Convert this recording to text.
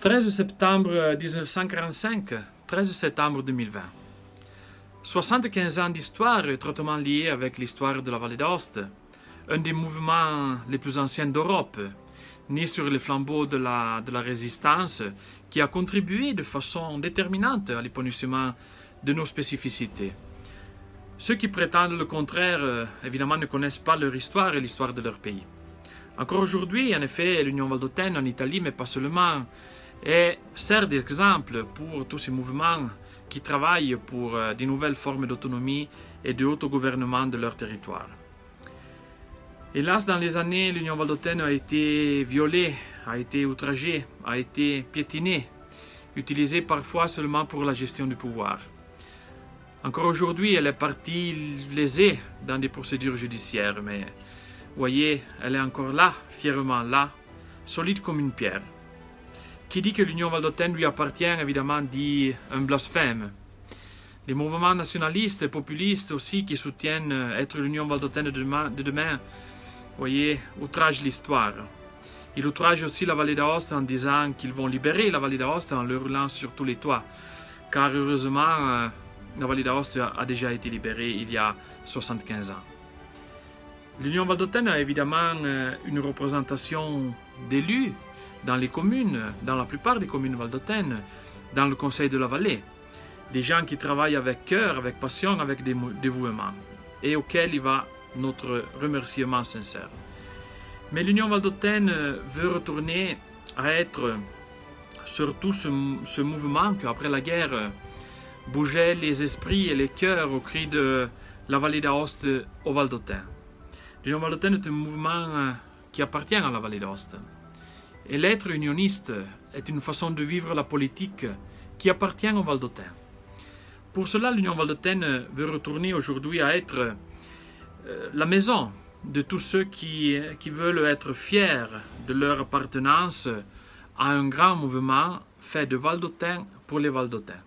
13 septembre 1945, 13 septembre 2020. 75 ans d'histoire étroitement liés avec l'histoire de la Vallée d'Aoste, un des mouvements les plus anciens d'Europe, né sur les flambeaux de la résistance, qui a contribué de façon déterminante à l'épanouissement de nos spécificités. Ceux qui prétendent le contraire, évidemment, ne connaissent pas leur histoire et l'histoire de leur pays. Encore aujourd'hui, en effet, l'Union valdôtaine en Italie, mais pas seulement, sert d'exemple pour tous ces mouvements qui travaillent pour de nouvelles formes d'autonomie et d'autogouvernement de leur territoire. Hélas, dans les années, l'Union valdôtaine a été violée, a été outragée, a été piétinée, utilisée parfois seulement pour la gestion du pouvoir. Encore aujourd'hui, elle est partie lésée dans des procédures judiciaires, mais voyez, elle est encore là, fièrement là, solide comme une pierre. Qui dit que l'Union valdôtaine lui appartient, évidemment, dit un blasphème. Les mouvements nationalistes et populistes aussi qui soutiennent être l'Union valdôtaine de demain, voyez, outragent l'histoire. Ils outragent aussi la Vallée d'Aoste en disant qu'ils vont libérer la Vallée d'Aoste en le roulant sur tous les toits. Car heureusement, la Vallée d'Aoste a déjà été libérée il y a 75 ans. L'Union valdôtaine a évidemment une représentation d'élus dans les communes, dans la plupart des communes valdôtaines, dans le Conseil de la Vallée. Des gens qui travaillent avec cœur, avec passion, avec dévouement, et auxquels il va notre remerciement sincère. Mais l'Union valdôtaine veut retourner à être surtout ce mouvement qu'après la guerre bougeait les esprits et les cœurs au cri de la Vallée d'Aoste aux Valdôtains. L'Union valdôtaine est un mouvement qui appartient à la Vallée d'Aoste. Et l'être unioniste est une façon de vivre la politique qui appartient aux Valdôtains. Pour cela, l'Union valdôtaine veut retourner aujourd'hui à être la maison de tous ceux qui veulent être fiers de leur appartenance à un grand mouvement fait de Valdôtains pour les Valdôtains.